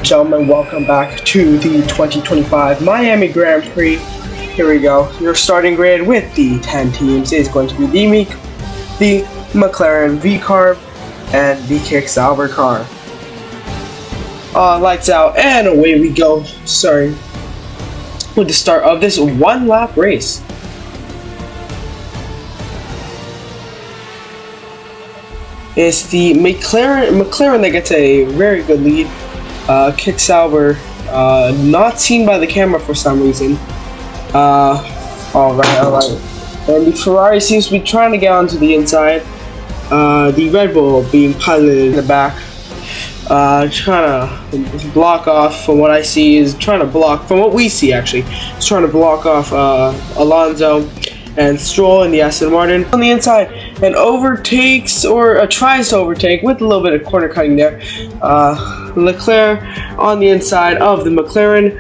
Gentlemen, welcome back to the 2025 Miami Grand Prix. Here we go. Your starting grid with the 10 teams is going to be the McLaren V-Carb and the Kick-Sauber car. Lights out and away we go, starting with the start of this one-lap race. It's the McLaren that gets a very good lead. Kick-Sauber, not seen by the camera for some reason. Alright. And the Ferrari seems to be trying to get onto the inside. The Red Bull being piloted in the back. Trying to block off, from what I see, is trying to block, from what we see actually, is trying to block off Alonso and Stroll in the Aston Martin on the inside, and overtakes, or tries to overtake with a little bit of corner cutting there. Leclerc on the inside of the McLaren,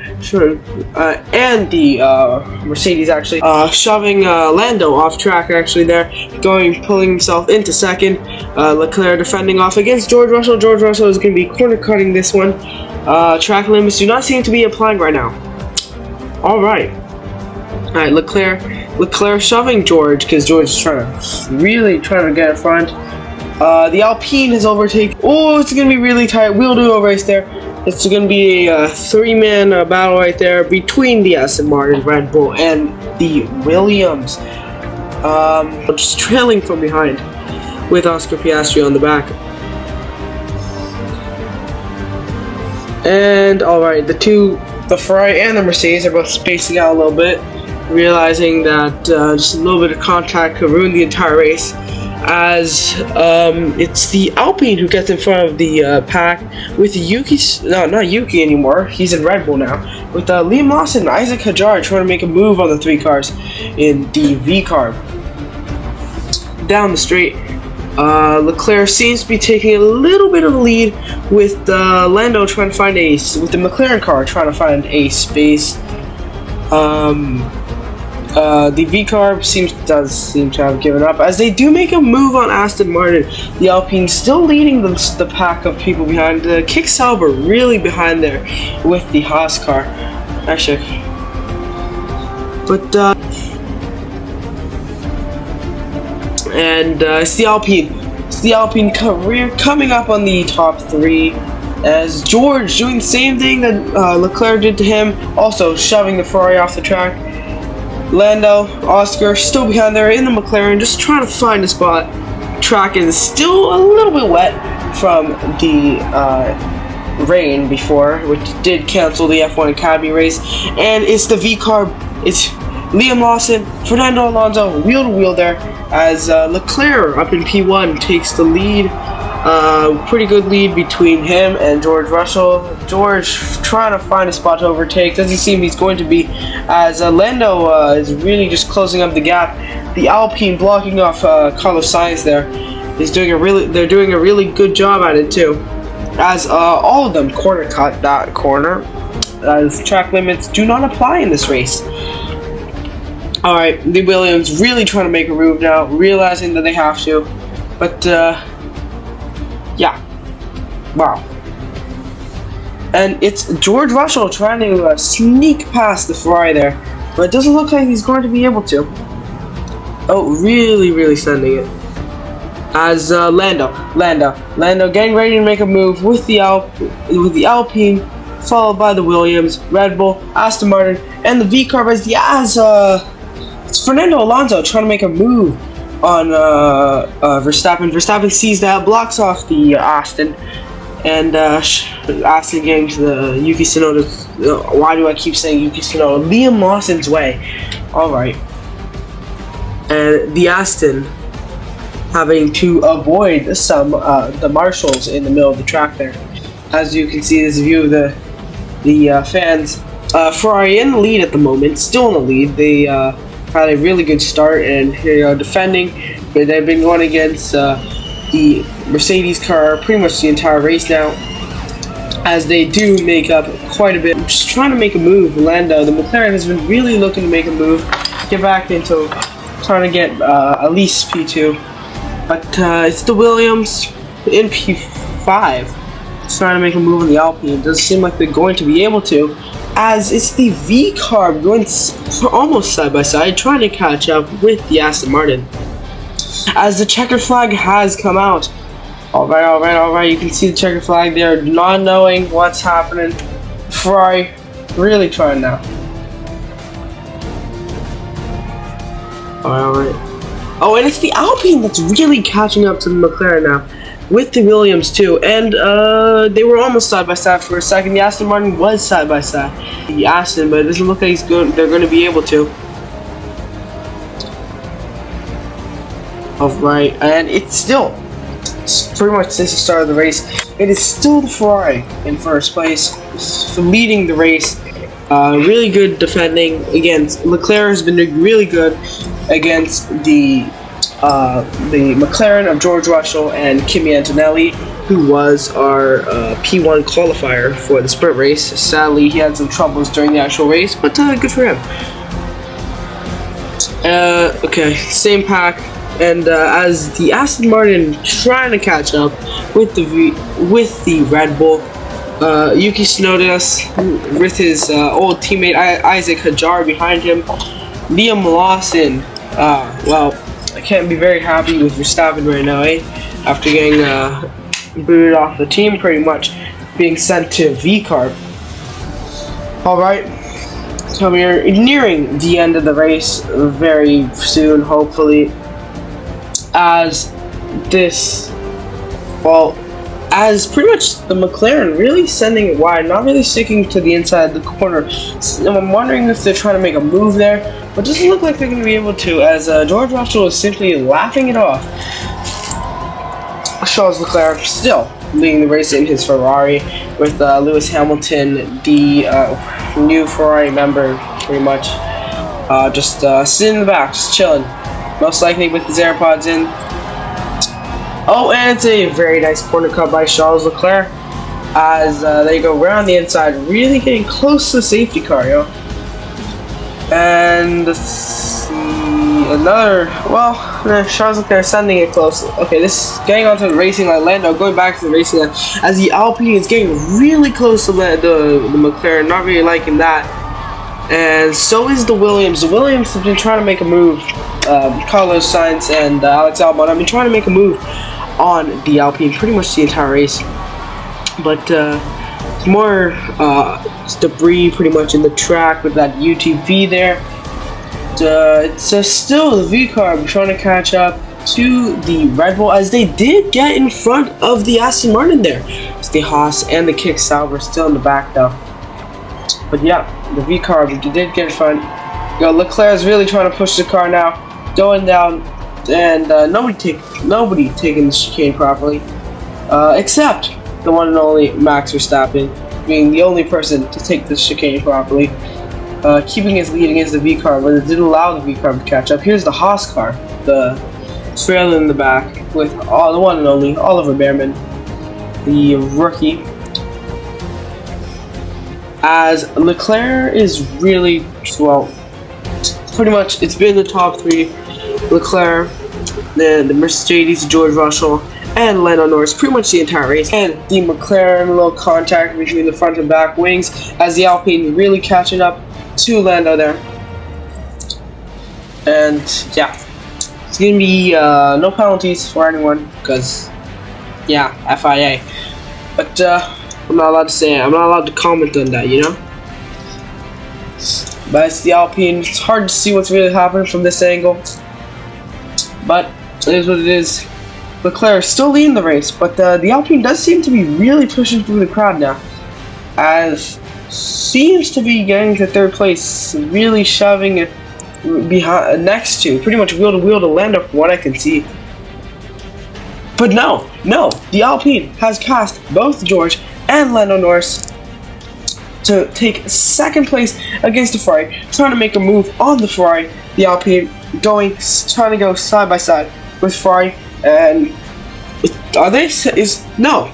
and the Mercedes actually, shoving Lando off track actually there, pulling himself into second. Leclerc defending off against George Russell. George Russell is going to be corner cutting this one. Track limits do not seem to be applying right now. Alright, Leclerc shoving George, because George is really trying to get in front. The Alpine has overtaken. Oh, it's going to be really tight. We'll do a race there. It's going to be a three-man battle right there between the Aston Martin, Red Bull, and the Williams. Just trailing from behind with Oscar Piastri on the back. And alright, the Ferrari and the Mercedes are both spacing out a little bit, realizing that just a little bit of contact could ruin the entire race, as it's the Alpine who gets in front of the pack with not Yuki anymore, he's in Red Bull now, with Liam Lawson and Isaac Hadjar trying to make a move on the three cars in the V-Carb. Down the straight, Leclerc seems to be taking a little bit of a lead, with Lando trying to find with the McLaren car trying to find a space. The V-Carb does seem to have given up, as they do make a move on Aston Martin. The Alpine still leading the pack of people behind. The Kick-Sauber really behind there with the Haas car. Actually, but it's the Alpine. It's the Alpine career coming up on the top three, as George doing the same thing that Leclerc did to him, also shoving the Ferrari off the track. Lando, Oscar still behind there in the McLaren, just trying to find a spot. Track is still a little bit wet from the rain before, which did cancel the F1 Academy race. And it's the V-Carb. It's Liam Lawson, Fernando Alonso, wheel to wheel there, as Leclerc up in P1 takes the lead. Pretty good lead between him and George Russell. George trying to find a spot to overtake. Doesn't seem he's going to be, as Lando is really just closing up the gap. The Alpine blocking off Carlos Sainz there. They're doing a really good job at it too, as all of them corner cut that corner, as track limits do not apply in this race. Alright, the Williams really trying to make a move now, realizing that they have to, but yeah, wow. And it's George Russell trying to sneak past the Ferrari there, but it doesn't look like he's going to be able to. Oh, really sending it. As Lando getting ready to make a move with the Alpine, followed by the Williams, Red Bull, Aston Martin, and the V-Carb, as it's Fernando Alonso trying to make a move on Verstappen. Verstappen sees that, blocks off the Aston, and Aston getting to the Yuki Tsunoda's. Why do I keep saying Yuki Tsunoda? Liam Lawson's way. Alright. And the Aston having to avoid the marshals in the middle of the track there. As you can see, this view of the fans. Ferrari in the lead at the moment, still in the lead. They had a really good start and defending, but they've been going against the Mercedes car pretty much the entire race now, as they do make up quite a bit. Just trying to make a move. Lando, the McLaren, has been really looking to make a move, get back into trying to get at least P2, but it's the Williams in P5. trying to make a move on the Alpine. It doesn't seem like they're going to be able to, as it's the V car going almost side by side, trying to catch up with the Aston Martin. As the checkered flag has come out. Alright, you can see the checkered flag there, not knowing what's happening. Ferrari really trying now. Alright. Oh, and it's the Alpine that's really catching up to the McLaren now, with the Williams too. And they were almost side by side for a second. The Aston Martin was side by side. The Aston, but it doesn't look like they're going to be able to. Alright, and it's pretty much since the start of the race, it is still the Ferrari in first place, leading the race. Really good defending against Leclerc. Has been doing really good against the McLaren of George Russell and Kimi Antonelli, who was our P1 qualifier for the sprint race. Sadly, he had some troubles during the actual race, but good for him. Okay, same pack. And as the Aston Martin trying to catch up with the Red Bull, Yuki Tsunoda with his old teammate Isaac Hadjar behind him. Liam Lawson, well, I can't be very happy with Verstappen right now, after getting booted off the team, pretty much being sent to V-Carb. Alright, so we're nearing the end of the race very soon, hopefully. As pretty much the McLaren really sending it wide, not really sticking to the inside of the corner. I'm wondering if they're trying to make a move there, but it doesn't look like they're going to be able to, as George Russell is simply laughing it off. Charles Leclerc still leading the race in his Ferrari, with Lewis Hamilton, the new Ferrari member, pretty much just sitting in the back, just chilling. Most likely with his AirPods in. Oh, and it's a very nice corner cut by Charles Leclerc, as they go around the inside, really getting close to the safety car, yo. And let's see, Charles Leclerc sending it close. Okay, this is getting onto the racing line. Lando going back to the racing line, as the Alpine is getting really close to the McLaren, not really liking that. And so is the Williams. The Williams have been trying to make a move. Carlos Sainz and Alex Albon have been trying to make a move on the Alpine pretty much the entire race. But more debris pretty much in the track with that UTV there. It's still the V-Carb trying to catch up to the Red Bull, as they did get in front of the Aston Martin there. It's the Haas and the Kick-Sauber still in the back though. But yeah, the V-Carb did get in front. Leclerc is really trying to push the car now, going down, and nobody taking the chicane properly, except the one and only Max Verstappen, being the only person to take the chicane properly, keeping his lead against the V-Carb, but it didn't allow the V-Carb to catch up. Here's the Haas car, the trailer in the back, with the one and only Oliver Behrman, the rookie. As Leclerc is really, well, pretty much it's been the top three: Leclerc, then the Mercedes, George Russell, and Lando Norris pretty much the entire race. And the McLaren, little contact between the front and back wings, as the Alpine really catching up to Lando there. And yeah, it's gonna be no penalties for anyone, because yeah, FIA. But I'm not allowed to say it. I'm not allowed to comment on that, you know? But it's the Alpine. It's hard to see what's really happening from this angle. But it is what it is. Leclerc is still leading the race, but the Alpine does seem to be really pushing through the crowd now, as seems to be getting to third place, really shoving it behind, next to, pretty much wheel to wheel to Lando from what I can see. But no, the Alpine has passed both George and Lando Norris to take second place against the Ferrari, trying to make a move on the Ferrari. The Alpine trying to go side by side with Ferrari, and no.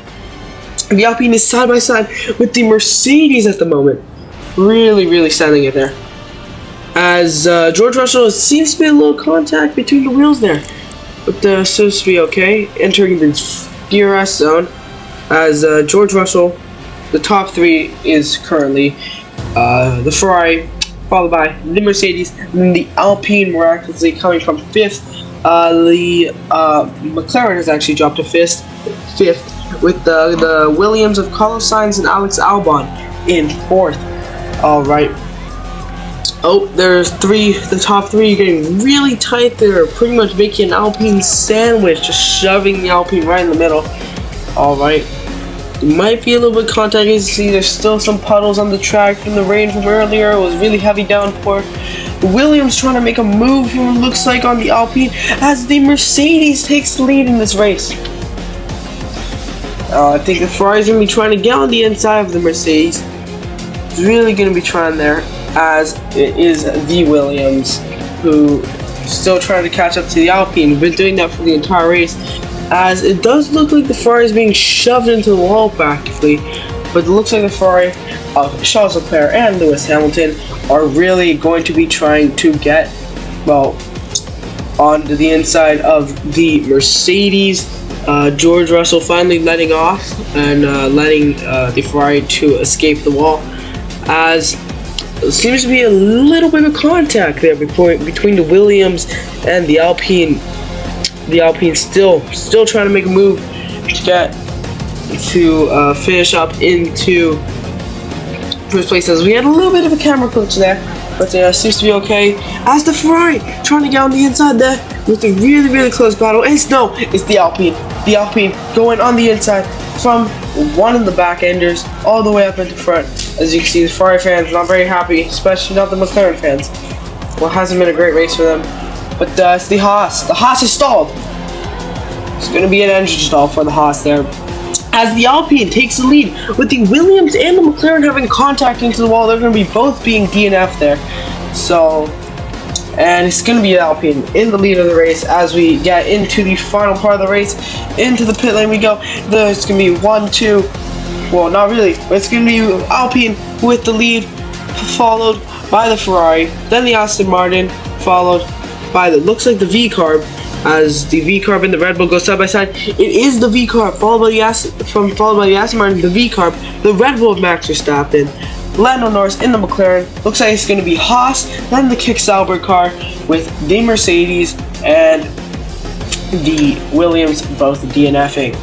The Alpine is side by side with the Mercedes at the moment. Really standing it there. As George Russell seems to be a little contact between the wheels there, but seems to be okay. Entering the DRS zone. as George Russell. The top 3 is currently the Ferrari, followed by the Mercedes, and then the Alpine miraculously coming from 5th. The McLaren has actually dropped to 5th, with the Williams of Carlos Sainz and Alex Albon in 4th. Alright. Oh, there's 3, the top 3 are getting really tight there, pretty much making an Alpine sandwich, just shoving the Alpine right in the middle. Alright. Might be a little bit of contact. As you see, there's still some puddles on the track from the rain from earlier. It was really heavy downpour. Williams trying to make a move here, looks like, on the Alpine, as the Mercedes takes the lead in this race. I think the Ferrari's going to be trying to get on the inside of the Mercedes. It's really going to be trying there, as it is the Williams who still trying to catch up to the Alpine. We've been doing that for the entire race, as it does look like the Ferrari is being shoved into the wall practically, but it looks like the Ferrari of Charles Leclerc and Lewis Hamilton are really going to be trying to get, well, onto the inside of the Mercedes. George Russell finally letting off and letting the Ferrari to escape the wall, as there seems to be a little bit of contact there between the Williams and the Alpine. The Alpine still trying to make a move to get to finish up into first place, as we had a little bit of a camera glitch there, but seems to be okay, as the Ferrari trying to get on the inside there with a really close battle. And it's the Alpine going on the inside from one of the back enders all the way up into front. As you can see, the Ferrari fans not very happy, especially not the McLaren fans. Well, it hasn't been a great race for them. But it's the Haas. The Haas is stalled. It's going to be an engine stall for the Haas there, as the Alpine takes the lead, with the Williams and the McLaren having contact into the wall. They're going to be both being DNF there. So, and it's going to be the Alpine in the lead of the race as we get into the final part of the race. Into the pit lane we go. There's going to be 1, 2. Well, not really. But it's going to be Alpine with the lead, followed by the Ferrari, then the Aston Martin, followed by the, looks like the V-Carb, as the V-Carb and the Red Bull go side by side. It is the V-Carb, followed by the Aston Martin, the V-Carb, the Red Bull of Max Verstappen, Lando Norris in the McLaren. Looks like it's going to be Haas, then the Kick Sauber car with the Mercedes and the Williams both DNFing.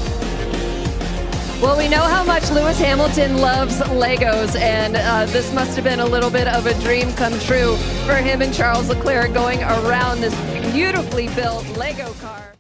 Well, we know how much Lewis Hamilton loves Legos, and this must have been a little bit of a dream come true for him and Charles Leclerc going around this beautifully built Lego car.